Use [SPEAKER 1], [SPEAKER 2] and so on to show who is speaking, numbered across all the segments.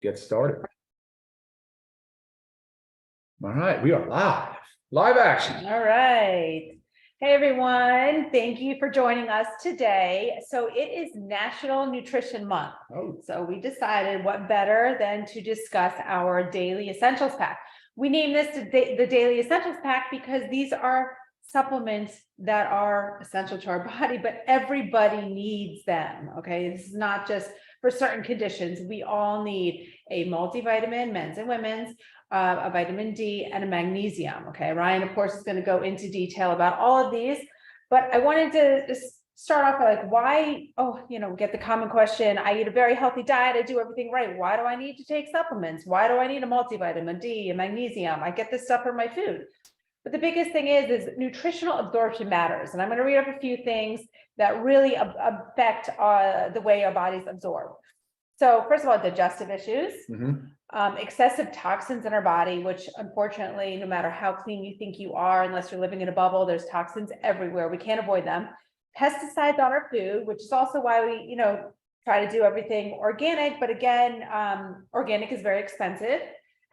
[SPEAKER 1] get started. All right, we are live. Live action.
[SPEAKER 2] All right. Hey, everyone. Thank you for joining us today. So it is National Nutrition Month.
[SPEAKER 1] Oh.
[SPEAKER 2] So we decided what better than to discuss our Daily Essentials Pack. We named this the Daily Essentials Pack because these are supplements that are essential to our body, but everybody needs them. Okay, this is not just for certain conditions. We all need a multivitamin, men's and women's, a vitamin D, and a magnesium. Okay, Ryan, of course, is going to go into detail about all of these, but I wanted to just start off like why, get the common question. I eat a very healthy diet. I do everything right. Why do I need to take supplements? Why do I need a multivitamin D, a magnesium? I get this stuff from my food. But the biggest thing is nutritional absorption matters. And I'm going to read up a few things that really affect the way our bodies absorb. So first of all, digestive issues, excessive toxins in our body, which unfortunately, no matter how clean you think you are, unless you're living in a bubble, there's toxins everywhere. We can't avoid them. Pesticides on our food, which is also why we, try to do everything organic. But again, organic is very expensive,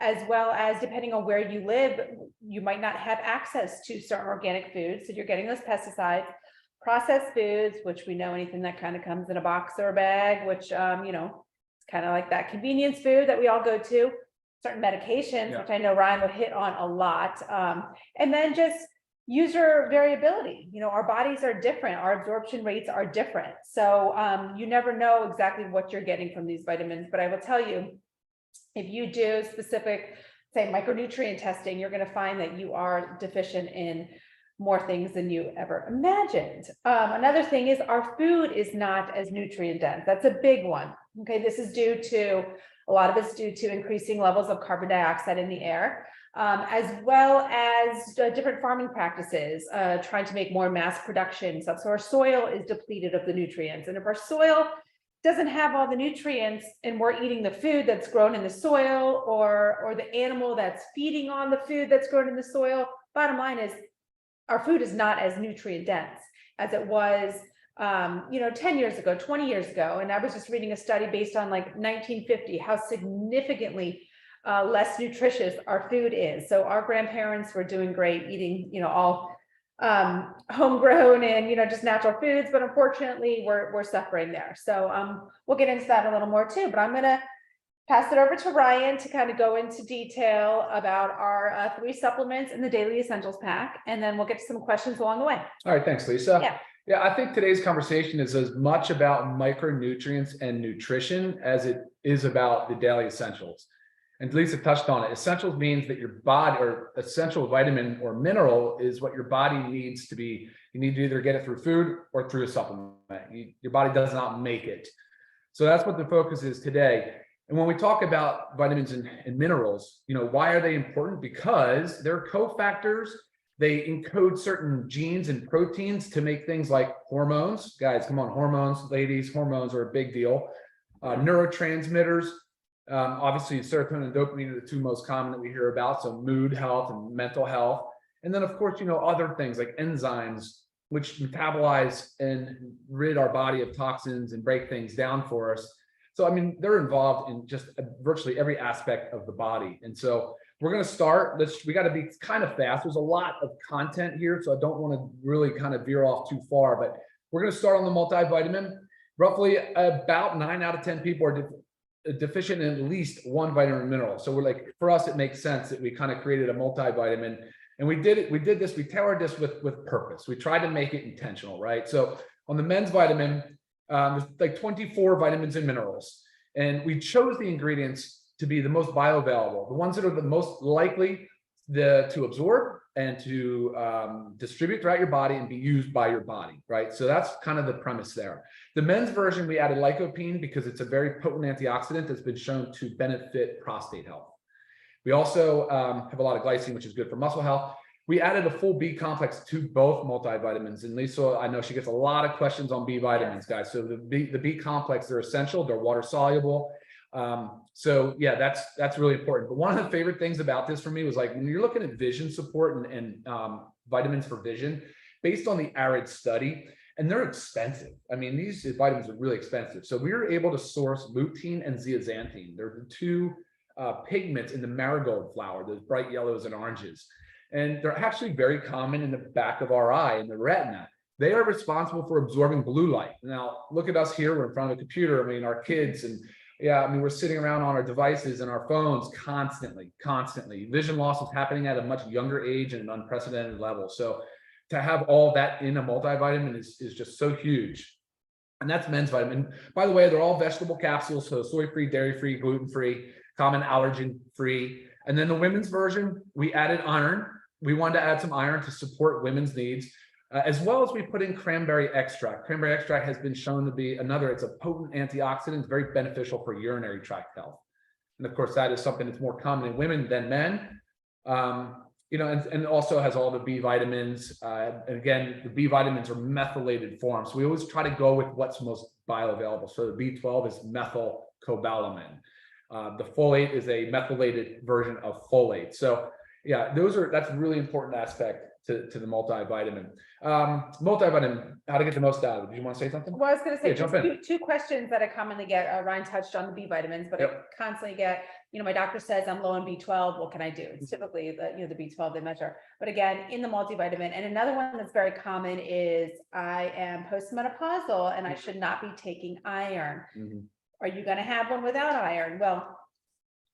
[SPEAKER 2] as well as depending on where you live, you might not have access to certain organic foods. So you're getting those pesticides, processed foods, which we know anything that kind of comes in a box or a bag, which, it's kind of like that convenience food that we all go to, certain medications, which I know Ryan will hit on a lot. And then just user variability. Our bodies are different. Our absorption rates are different. So you never know exactly what you're getting from these vitamins, but I will tell you, if you do specific, say, micronutrient testing, you're going to find that you are deficient in more things than you ever imagined. Another thing is our food is not as nutrient dense. That's a big one. Okay, this is due to, a lot of it's due to increasing levels of carbon dioxide in the air, as well as different farming practices, trying to make more mass production stuff. So our soil is depleted of the nutrients. And if our soil doesn't have all the nutrients and we're eating the food that's grown in the soil or the animal that's feeding on the food that's grown in the soil, bottom line is our food is not as nutrient dense as it was 10 years ago, 20 years ago. And I was just reading a study based on like 1950, how significantly less nutritious our food is. So our grandparents were doing great, eating, all homegrown and, just natural foods, but unfortunately we're suffering there. So we'll get into that a little more too, but I'm going to pass it over to Ryan to kind of go into detail about our 3 supplements in the Daily Essentials Pack, and then we'll get to some questions along the way.
[SPEAKER 1] All right, thanks, Lisa.
[SPEAKER 2] Yeah,
[SPEAKER 1] I think today's conversation is as much about micronutrients and nutrition as it is about the daily essentials. And Lisa touched on it. Essentials means that your body, or essential vitamin or mineral, is what your body needs to be. You need to either get it through food or through a supplement. Your body does not make it. So that's what the focus is today. And when we talk about vitamins and minerals, why are they important? Because they're cofactors. They encode certain genes and proteins to make things like hormones. Guys, come on, hormones, ladies, hormones are a big deal. Neurotransmitters. Obviously, serotonin and dopamine are the 2 most common that we hear about. So mood health and mental health. And then, of course, other things like enzymes, which metabolize and rid our body of toxins and break things down for us. So, they're involved in just virtually every aspect of the body. And so we're going to start. We got to be kind of fast. There's a lot of content here, so I don't want to really kind of veer off too far, but we're going to start on the multivitamin. Roughly about 9 out of 10 people are deficient in at least one vitamin or mineral. So for us, it makes sense that we kind of created a multivitamin, and we tailored this with purpose. We tried to make it intentional, right? So on the men's vitamin, there's like 24 vitamins and minerals, and we chose the ingredients to be the most bioavailable, the ones that are the most likely to absorb and to distribute throughout your body and be used by your body, right? So that's kind of the premise there. The men's version, we added lycopene because it's a very potent antioxidant that's been shown to benefit prostate health. We also have a lot of glycine, which is good for muscle health. We added a full B complex to both multivitamins. And Lisa, I know she gets a lot of questions on B vitamins, guys. So the B complex, they're essential. They're water soluble. So yeah, that's really important. But one of the favorite things about this for me was like, when you're looking at vision support and vitamins for vision, based on the ARID study, and they're expensive. I mean, these vitamins are really expensive. So we were able to source lutein and zeaxanthin. They're the two pigments in the marigold flower, those bright yellows and oranges. And they're actually very common in the back of our eye, in the retina. They are responsible for absorbing blue light. Now, look at us here, we're in front of a computer. I mean, our kids, and yeah, I mean, we're sitting around on our devices and our phones constantly. Vision loss is happening at a much younger age and an unprecedented level. So to have all that in a multivitamin is just so huge. And that's men's vitamin. By the way, they're all vegetable capsules, so soy-free, dairy-free, gluten-free, common allergen-free. And then the women's version, we added iron. We wanted to add some iron to support women's needs, as well as we put in cranberry extract. Cranberry extract has been shown to be it's a potent antioxidant, very beneficial for urinary tract health. And of course, that is something that's more common in women than men. And also has all the B vitamins. And again, the B vitamins are methylated forms. So we always try to go with what's most bioavailable. So the B12 is methylcobalamin. The folate is a methylated version of folate. So yeah, that's a really important aspect to the multivitamin. Multivitamin, how to get the most out of it. Do you want to say something?
[SPEAKER 2] Well, I was going to say,
[SPEAKER 1] jump in.
[SPEAKER 2] two questions that I commonly get. Ryan touched on the B vitamins, but I constantly get, my doctor says I'm low on B12. What can I do? It's typically the B12 they measure. But again, in the multivitamin. And another one that's very common is I am postmenopausal and I should not be taking iron. Are you going to have one without iron? Well,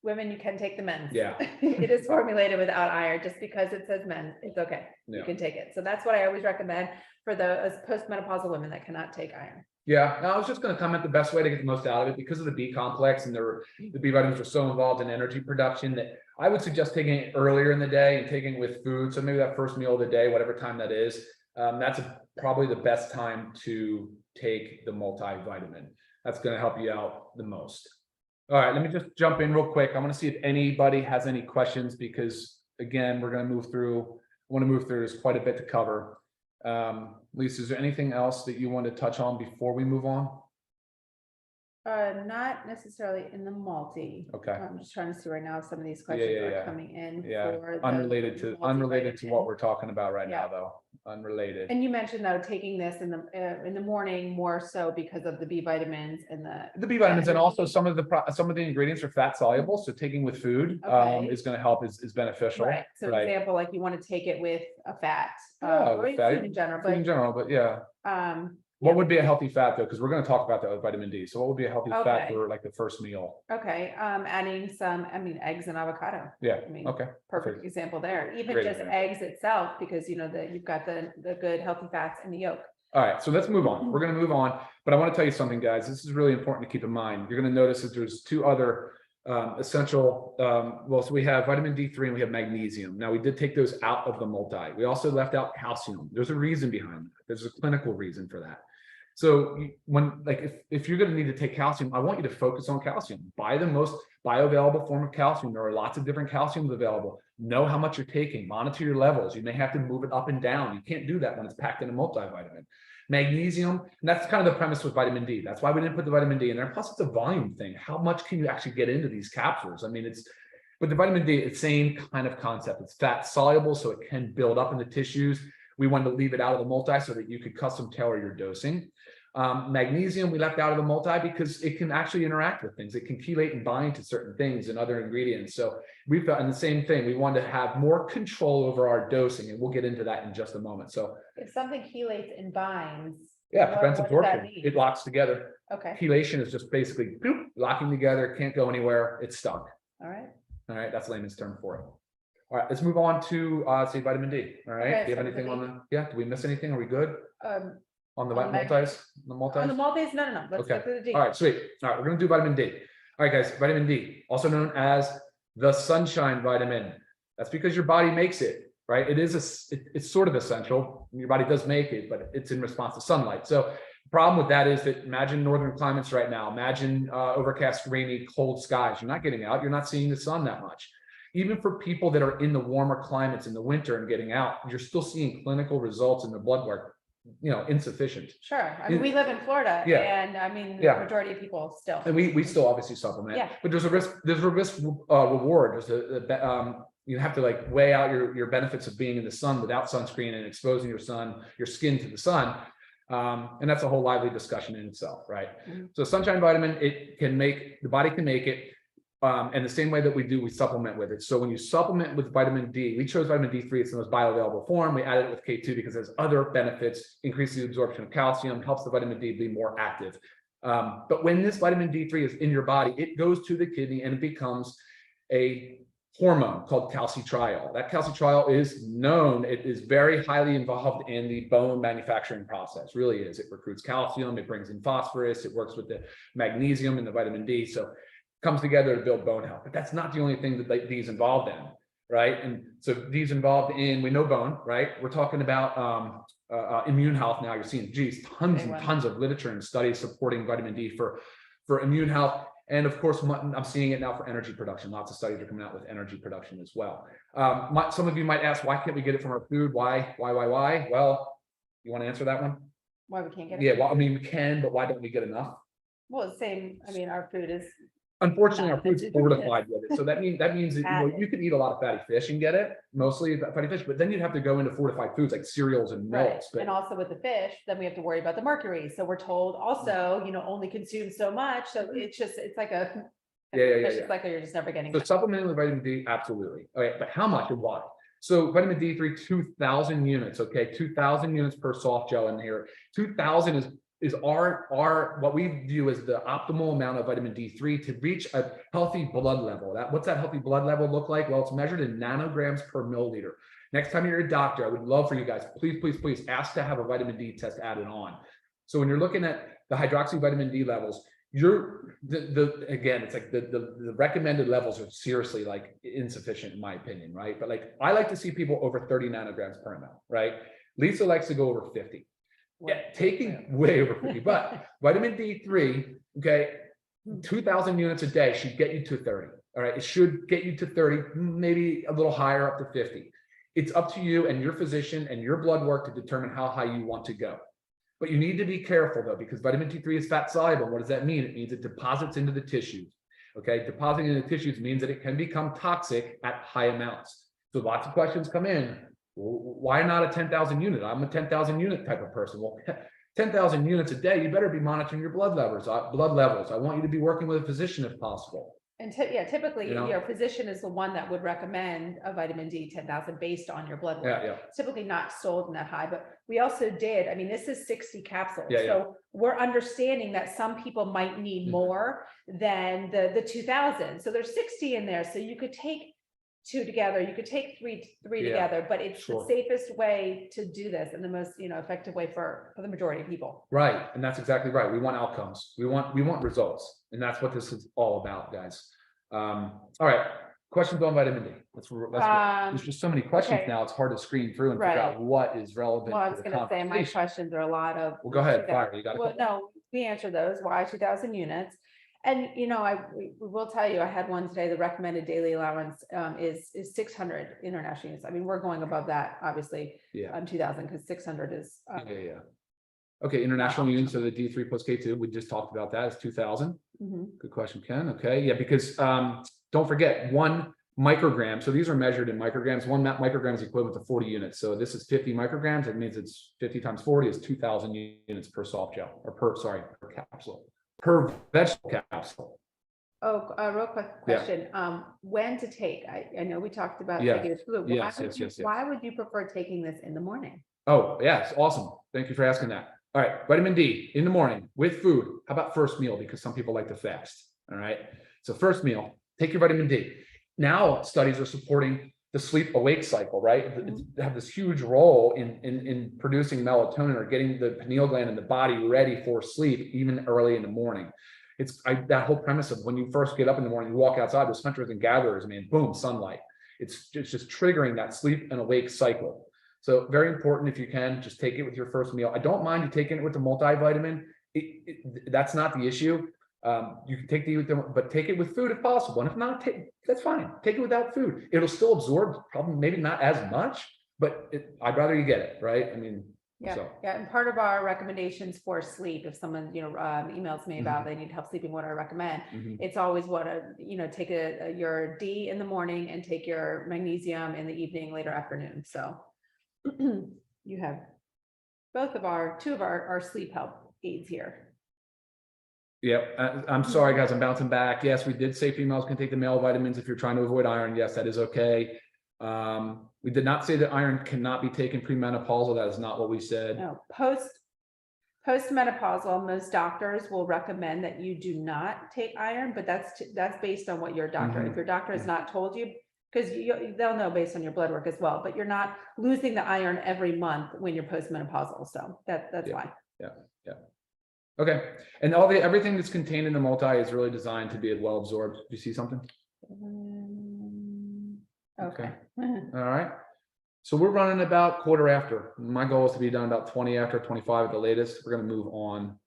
[SPEAKER 2] women, you can take the men's.
[SPEAKER 1] Yeah.
[SPEAKER 2] It is formulated without iron. Just because it says men, it's okay. Yeah. You can take it. So that's what I always recommend for those postmenopausal women that cannot take iron.
[SPEAKER 1] Yeah, I was just going to comment the best way to get the most out of it, because of the B complex and the B vitamins are so involved in energy production, that I would suggest taking it earlier in the day and taking it with food. So maybe that first meal of the day, whatever time that is, that's probably the best time to take the multivitamin. That's going to help you out the most. All right, let me just jump in real quick. I want to see if anybody has any questions, because again, we're going to move through. I want to move through. There's quite a bit to cover. Lisa, is there anything else that you want to touch on before we move on?
[SPEAKER 2] Not necessarily in the multi.
[SPEAKER 1] Okay.
[SPEAKER 2] I'm just trying to see right now if some of these questions are coming in. For
[SPEAKER 1] unrelated to what we're talking about right now, though. Unrelated.
[SPEAKER 2] And you mentioned though taking this in the morning more so because of the B vitamins and the
[SPEAKER 1] B vitamins, and also some of the ingredients are fat soluble. So taking with food is going to help, is beneficial.
[SPEAKER 2] Right. So example, like you want to take it with a fat,
[SPEAKER 1] or
[SPEAKER 2] food in general.
[SPEAKER 1] But yeah. What would be a healthy fat though? Because we're going to talk about that with vitamin D. So what would be a healthy fat for like the first meal?
[SPEAKER 2] Okay. Adding some, eggs and avocado.
[SPEAKER 1] Yeah.
[SPEAKER 2] Perfect example there. Even just eggs itself, because you've got the good healthy fats in the yolk.
[SPEAKER 1] All right. So let's move on. We're going to move on, but I want to tell you something, guys. This is really important to keep in mind. You're going to notice that there's two other essential, so we have vitamin D3 and we have magnesium. Now we did take those out of the multi. We also left out calcium. There's a reason behind that. There's a clinical reason for that. So if you're going to need to take calcium, I want you to focus on calcium. Buy the most bioavailable form of calcium. There are lots of different calciums available. Know how much you're taking, monitor your levels. You may have to move it up and down. You can't do that when it's packed in a multivitamin. Magnesium, and that's kind of the premise with vitamin D. That's why we didn't put the vitamin D in there. Plus, it's a volume thing. How much can you actually get into these capsules? I mean, but the vitamin D, it's same kind of concept. It's fat soluble, so it can build up in the tissues. We wanted to leave it out of the multi so that you could custom tailor your dosing. Magnesium, we left out of the multi because it can actually interact with things. It can chelate and bind to certain things and other ingredients. So we felt, and the same thing, we wanted to have more control over our dosing, and we'll get into that in just a moment. So if
[SPEAKER 2] something chelates and binds,
[SPEAKER 1] prevents absorption. It locks together.
[SPEAKER 2] Okay.
[SPEAKER 1] Chelation is just basically locking together, can't go anywhere, it's stuck.
[SPEAKER 2] All right, that's
[SPEAKER 1] layman's term for it. All right, let's move on to say vitamin D. All right, do you have anything on the? Did we miss anything? Are we good? On the multis?
[SPEAKER 2] On the multis? No. Let's go through the D.
[SPEAKER 1] All right, sweet. All right, we're going to do vitamin D. All right, guys, vitamin D, also known as the sunshine vitamin. That's because your body makes it, right? It's sort of essential. Your body does make it, but it's in response to sunlight. So the problem with that is that imagine northern climates right now. Imagine overcast, rainy, cold skies. You're not getting out. You're not seeing the sun that much. Even for people that are in the warmer climates in the winter and getting out, you're still seeing clinical results in the blood work. Insufficient.
[SPEAKER 2] Sure. I mean, we live in Florida, and the majority of people still.
[SPEAKER 1] And we still obviously supplement. Yeah. But there's a risk reward. You have to weigh out your benefits of being in the sun without sunscreen and exposing your skin to the sun And that's a whole lively discussion in itself, right?
[SPEAKER 2] Mhm.
[SPEAKER 1] So sunshine vitamin, the body can make it. And the same way that we supplement with it. So when you supplement with vitamin D, we chose vitamin D3, it's the most bioavailable form. We added it with K2 because it has other benefits, increases the absorption of calcium, helps the vitamin D be more active. But when this vitamin D3 is in your body, it goes to the kidney and it becomes a hormone called calcitriol. That calcitriol is known, it is very highly involved in the bone manufacturing process, really is. It recruits calcium, it brings in phosphorus, it works with the magnesium and the vitamin D. So comes together to build bone health, but that's not the only thing that these involved in, right? And so these involved in, we know bone, right? We're talking about immune health now. You're seeing, geez, tons and tons of literature and studies supporting vitamin D for immune health. And of course, I'm seeing it now for energy production. Lots of studies are coming out with energy production as well. Some of you might ask, why can't we get it from our food? Why? Well, you want to answer that one?
[SPEAKER 2] Why we can't get it?
[SPEAKER 1] Yeah, well, I mean, we can, but why don't we get enough?
[SPEAKER 2] Well, the same, I mean, our food is.
[SPEAKER 1] Unfortunately, our food's fortified with it. So that means that, you can eat a lot of fatty fish and get it, mostly fatty fish, but then you'd have to go into fortified foods like cereals and
[SPEAKER 2] Right.
[SPEAKER 1] milks. But
[SPEAKER 2] And also with the fish, then we have to worry about the mercury. So we're told also, only consume so much. So it's like a. It's like you're just never getting.
[SPEAKER 1] So supplementing with vitamin D, absolutely. Okay, but how much and why? So vitamin D3, 2,000 units. Okay, 2,000 units per soft gel in here. 2,000 is our what we view as the optimal amount of vitamin D3 to reach a healthy blood level. What's that healthy blood level look like? Well, it's measured in nanograms per milliliter. Next time you're a doctor, I would love for you guys, please ask to have a vitamin D test added on. So when you're looking at the hydroxy vitamin D levels, again, it's like the recommended levels are seriously like insufficient in my opinion, right? But like I like to see people over 30 nanograms per ml, right? Lisa likes to go over 50. Yeah, taking way over 50, but vitamin D3, okay, 2,000 units a day should get you to 30. All right, it should get you to 30, maybe a little higher up to 50. It's up to you and your physician and your blood work to determine how high you want to go. But you need to be careful though, because vitamin D3 is fat soluble. What does that mean? It means it deposits into the tissues. Okay, depositing into the tissues means that it can become toxic at high amounts. So lots of questions come in. Why not a 10,000 unit? I'm a 10,000 unit type of person. Well, 10,000 units a day, you better be monitoring your blood levels. I want you to be working with a physician if possible.
[SPEAKER 2] And typically your physician is the one that would recommend a vitamin D 10,000 based on your blood work. It's typically not sold in that high, but we also did. I mean, this is 60 capsules. So we're understanding that some people might need more than the 2,000. So there's 60 in there. So you could take 2 together, you could take three together, but it's the safest way to do this and the most effective way for the majority of people. Right,
[SPEAKER 1] and that's exactly right. We want outcomes. We want results, and that's what this is all about, guys. All right, questions on vitamin D. There's just so many questions now. It's hard to screen through and figure out what is relevant.
[SPEAKER 2] Well, I was going to say my questions are a lot of.
[SPEAKER 1] Well, go ahead, fire. You got it.
[SPEAKER 2] No, we answered those. Why 2,000 units? And we will tell you, I had one today. The recommended daily allowance is 600 international units. I mean, we're going above that, obviously, 2,000 because 600 is.
[SPEAKER 1] Okay, international units. So the D3 plus K2, we just talked about that. Is 2,000. Good question, Ken. Okay, yeah, because don't forget 1 microgram. So these are measured in micrograms. 1 microgram is equivalent to 40 units. So this is 50 micrograms. It means it's 50 times 40 is 2,000 units per soft gel or per capsule. Per vegetable capsule.
[SPEAKER 2] Oh, a real quick question. When to take? I know we talked about taking this fluid. Why would you prefer taking this in the morning?
[SPEAKER 1] Oh, yes, awesome. Thank you for asking that. All right, vitamin D in the morning with food. How about first meal? Because some people like to fast. All right, so first meal, take your vitamin D. Now studies are supporting the sleep awake cycle, right? They have this huge role in producing melatonin or getting the pineal gland in the body ready for sleep, even early in the morning. It's that whole premise of when you first get up in the morning, you walk outside, there's hunters and gatherers, I mean, boom, sunlight. It's just triggering that sleep and awake cycle. So very important, if you can, just take it with your first meal. I don't mind you taking it with the multivitamin. That's not the issue. You can take but take it with food if possible. And if not, that's fine. Take it without food. It'll still absorb, probably maybe not as much, but I'd rather you get it, right? I mean,
[SPEAKER 2] and part of our recommendations for sleep, if someone emails me about they need help sleeping, what I recommend, it's always take your D in the morning and take your magnesium in the evening, later afternoon. So you have two of our sleep help aids here.
[SPEAKER 1] Yep. I'm sorry, guys. I'm bouncing back. Yes, we did say females can take the male vitamins if you're trying to avoid iron. Yes, that is okay. We did not say that iron cannot be taken premenopausal. That is not what we said.
[SPEAKER 2] No, postmenopausal, most doctors will recommend that you do not take iron, but that's based on what your doctor, if your doctor has not told you, because they'll know based on your blood work as well, but you're not losing the iron every month when you're postmenopausal. So that's fine.
[SPEAKER 1] Yeah. Okay. And everything that's contained in the multi is really designed to be well absorbed. Do you see something?
[SPEAKER 2] Okay.
[SPEAKER 1] All right. So we're running about quarter after. My goal is to be done about 20 after, 25 at the latest. We're going to move on.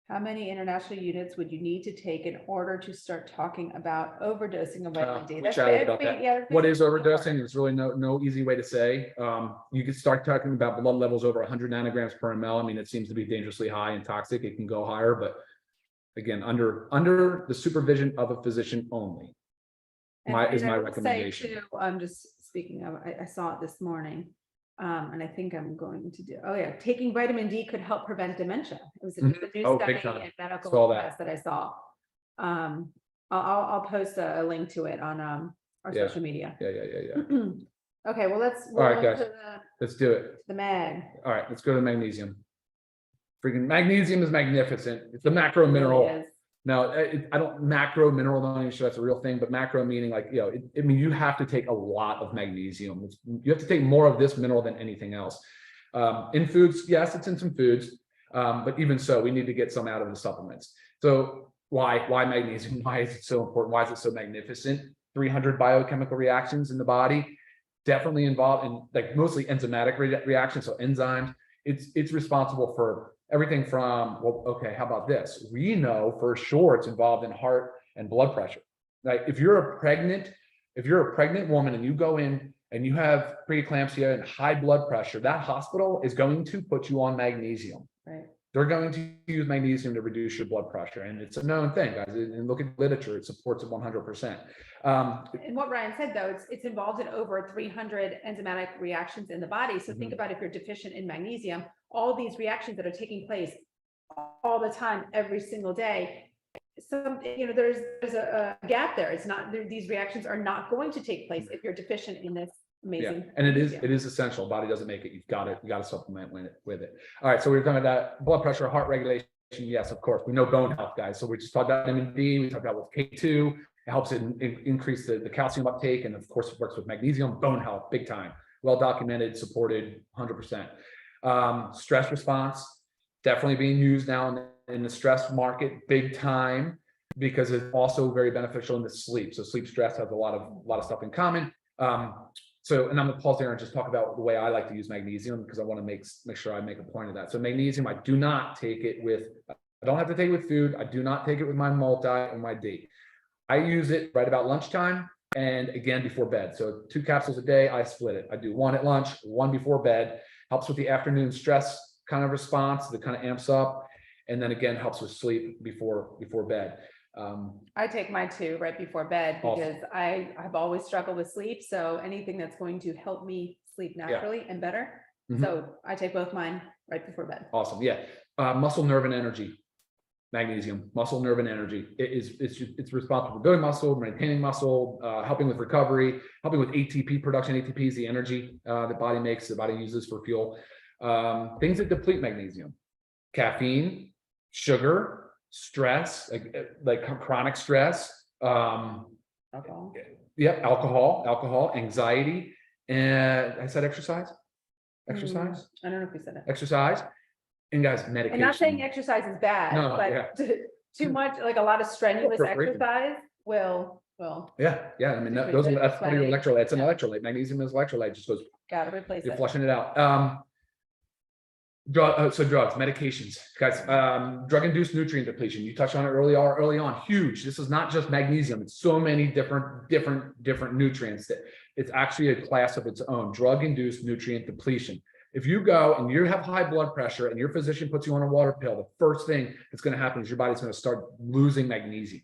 [SPEAKER 2] How many international units would you need to take in order to start talking about overdosing of vitamin D?
[SPEAKER 1] We chatted about that. What is overdosing? There's really no easy way to say. You could start talking about blood levels over 100 nanograms per ml. I mean, it seems to be dangerously high and toxic. It can go higher, but again, under the supervision of a physician only. Is my recommendation.
[SPEAKER 2] Too, I'm just speaking of, I saw it this morning. And I think I'm going to do, taking vitamin D could help prevent dementia. It was a new study in medical press that I saw. I'll post a link to it on our social media.
[SPEAKER 1] Yeah.
[SPEAKER 2] Okay, well,
[SPEAKER 1] all right, guys, let's do it.
[SPEAKER 2] The mag.
[SPEAKER 1] All right, let's go to magnesium. Freaking magnesium is magnificent. It's the macro mineral. Now, I don't macro mineral, not even sure that's a real thing, but macro meaning like, I mean, you have to take a lot of magnesium. You have to take more of this mineral than anything else. In foods, yes, it's in some foods, but even so, we need to get some out of the supplements. So why magnesium? Why is it so important? Why is it so magnificent? 300 biochemical reactions in the body, definitely involved in like mostly enzymatic reactions. So enzymes, it's responsible for everything from, well, okay, how about this? We know for sure it's involved in heart and blood pressure. Like if you're a pregnant woman and you go in and you have preeclampsia and high blood pressure, that hospital is going to put you on magnesium.
[SPEAKER 2] Right.
[SPEAKER 1] They're going to use magnesium to reduce your blood pressure. And it's a known thing, guys. And look at literature, it supports it 100%.
[SPEAKER 2] And what Ryan said, though, it's involved in over 300 enzymatic reactions in the body. So think about if you're deficient in magnesium, all these reactions that are taking place all the time, every single day. There's a gap there. It's not, these reactions are not going to take place if you're deficient in this amazing.
[SPEAKER 1] Yeah, and it is essential. Body doesn't make it. You got to supplement with it. All right. So we were talking about blood pressure, heart regulation. Yes, of course. We know bone health, guys. So we just talked about vitamin D. We talked about with K2. It helps increase the calcium uptake, and of course, it works with magnesium. Bone health, big time. Well documented, supported, 100%. Stress response, definitely being used now in the stress market, big time, because it's also very beneficial in the sleep. So sleep stress has a lot of stuff in common. And I'm gonna pause there and just talk about the way I like to use magnesium, because I want to make sure I make a point of that. So magnesium, I do not take it with, I don't have to take it with food. I do not take it with my multi or my D. I use it right about lunchtime and again before bed. So 2 capsules a day, I split it. I do 1 at lunch, 1 before bed. Helps with the afternoon stress kind of response that kind of amps up. And then again, helps with sleep before bed.
[SPEAKER 2] I take mine too right before bed because I've always struggled with sleep. So anything that's going to help me sleep naturally and better. So I take both mine right before bed.
[SPEAKER 1] Awesome. Yeah. Muscle, nerve, and energy. Magnesium, muscle, nerve, and energy. It's responsible for building muscle, maintaining muscle, helping with recovery, helping with ATP production. ATP is the energy the body makes, the body uses for fuel. Things that deplete magnesium: caffeine, sugar, stress, like chronic stress,
[SPEAKER 2] Alcohol.
[SPEAKER 1] Yep, alcohol, anxiety, and I said exercise.
[SPEAKER 2] I don't know if we said it.
[SPEAKER 1] Exercise. And guys, medication.
[SPEAKER 2] And not saying exercise is bad, but too much, like a lot of strenuous exercise will.
[SPEAKER 1] Yeah. I mean, that's part of your electrolyte. It's an electrolyte. Magnesium is electrolyte. Just goes.
[SPEAKER 2] Gotta replace it.
[SPEAKER 1] You're flushing it out. So drugs, medications, guys. Drug-induced nutrient depletion. You touched on it early on. Huge. This is not just magnesium. It's so many different nutrients that it's actually a class of its own. Drug-induced nutrient depletion. If you go and you have high blood pressure and your physician puts you on a water pill, the first thing that's going to happen is your body's going to start losing magnesium.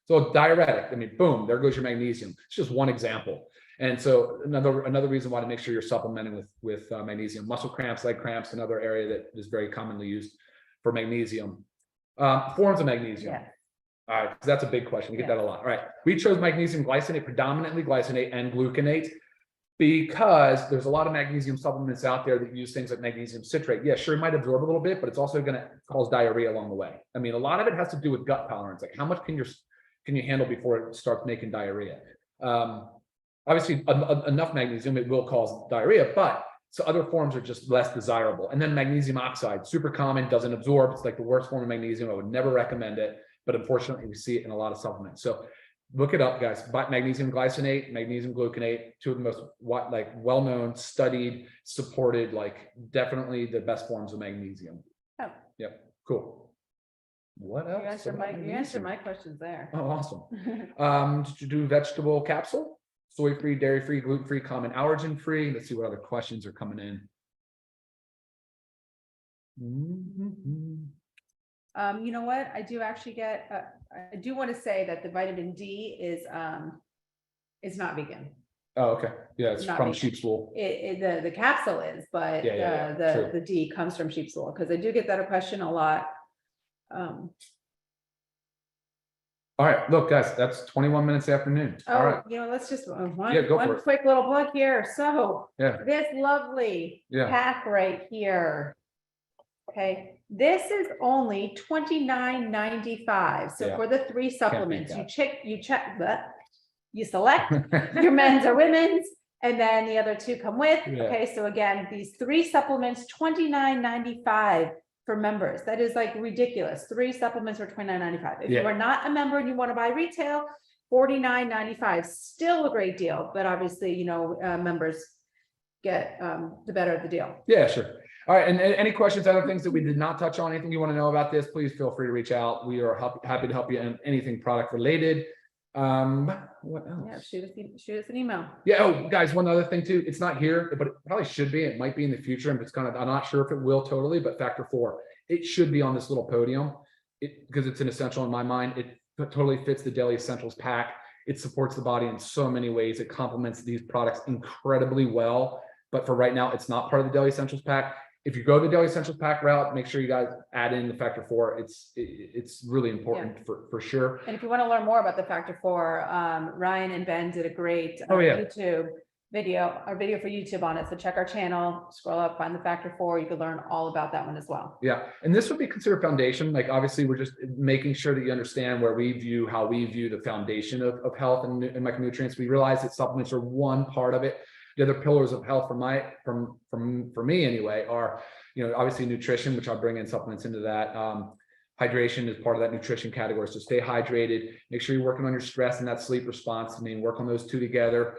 [SPEAKER 1] So diuretic, I mean, boom, there goes your magnesium. It's just one example. And so another reason why to make sure you're supplementing with magnesium. Muscle cramps, leg cramps, another area that is very commonly used for magnesium. Forms of magnesium.
[SPEAKER 2] Yeah.
[SPEAKER 1] All right, that's a big question. We get that a lot. All right, we chose magnesium glycinate, predominantly glycinate and gluconate, because there's a lot of magnesium supplements out there that use things like magnesium citrate. Yeah, sure, it might absorb a little bit, but it's also going to cause diarrhea along the way. I mean, a lot of it has to do with gut tolerance. Like how much can you handle before it starts making diarrhea? Obviously, enough magnesium, it will cause diarrhea, but so other forms are just less desirable. And then magnesium oxide, super common, doesn't absorb. It's like the worst form of magnesium. I would never recommend it, but unfortunately we see it in a lot of supplements. So look it up, guys. Magnesium glycinate, magnesium gluconate, two of the most well-known, studied, supported, definitely the best forms of magnesium.
[SPEAKER 2] Oh.
[SPEAKER 1] Yep. Cool. What else?
[SPEAKER 2] You answered my questions there.
[SPEAKER 1] Oh, awesome. Did you do vegetable capsule? Soy-free, dairy-free, gluten-free, common allergen-free. Let's see what other questions are coming in.
[SPEAKER 2] You know what? I do actually get. I do want to say that the vitamin D is not vegan.
[SPEAKER 1] Oh, okay. Yeah, it's
[SPEAKER 2] Not
[SPEAKER 1] from
[SPEAKER 2] vegan.
[SPEAKER 1] sheep's wool.
[SPEAKER 2] The capsule is, but the D comes from sheep's wool, because I do get that question a lot.
[SPEAKER 1] All right, look, guys, that's 21 minutes after noon. All right.
[SPEAKER 2] Let's just one
[SPEAKER 1] it.
[SPEAKER 2] quick little plug here. So
[SPEAKER 1] Yeah.
[SPEAKER 2] this lovely pack right here. Okay, this is only $29.95. So for the 3 supplements, you select your men's or women's, and then the other 2 come with.
[SPEAKER 1] Yeah.
[SPEAKER 2] Okay, so again, these 3 supplements, $29.95 for members. That is ridiculous. 3 supplements for $29.95. If you are not a member and you want to buy retail, $49.95. Still a great deal, but obviously, members get the better of the deal. Yeah, sure.
[SPEAKER 1] All right, and any questions, other things that we did not touch on, anything you want to know about this, please feel free to reach out. We are happy to help you in anything product related. What else?
[SPEAKER 2] Yeah, shoot us an email.
[SPEAKER 1] Yeah. Oh, guys, one other thing too. It's not here, but it probably should be. It might be in the future, and I'm not sure if it will totally. But factor 4, it should be on this little podium, because it's an essential in my mind. It totally fits the Daily Essentials pack. It supports the body in so many ways. It complements these products incredibly well. But for right now, it's not part of the Daily Essentials pack. If you go the Daily Essentials pack route, make sure you guys add in the factor 4. It's really important for sure.
[SPEAKER 2] And if you want to learn more about the factor 4, Ryan and Ben did a great YouTube video for YouTube on it. So check our channel, scroll up, find the factor 4. You can learn all about that one as well.
[SPEAKER 1] Yeah. And this would be considered foundation. Obviously we're just making sure that you understand how we view the foundation of health and micronutrients. We realize that supplements are one part of it. The other pillars of health for me anyway are, obviously nutrition, which I'll bring in supplements into that. Hydration is part of that nutrition category. So stay hydrated, make sure you're working on your stress and that sleep response. Work on those 2 together.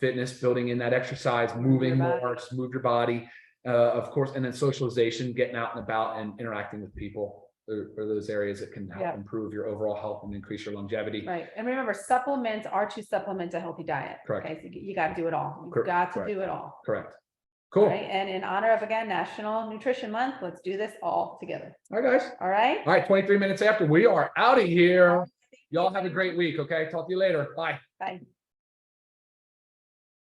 [SPEAKER 1] Fitness, building in that exercise, moving more, just move your body, of course, and then socialization, getting out and about and interacting with people. Are those areas that can help improve your overall health and increase your longevity.
[SPEAKER 2] Right. And remember, supplements are to supplement a healthy diet.
[SPEAKER 1] Correct.
[SPEAKER 2] Okay. So you got to do it all. You've got to do it all.
[SPEAKER 1] Correct. Cool.
[SPEAKER 2] Right? And in honor of, again, National Nutrition Month, let's do this all together.
[SPEAKER 1] All right, guys.
[SPEAKER 2] All right.
[SPEAKER 1] All right. 23 minutes after, we are out of here. Y'all have a great week. Okay. Talk to you later. Bye.
[SPEAKER 2] Bye.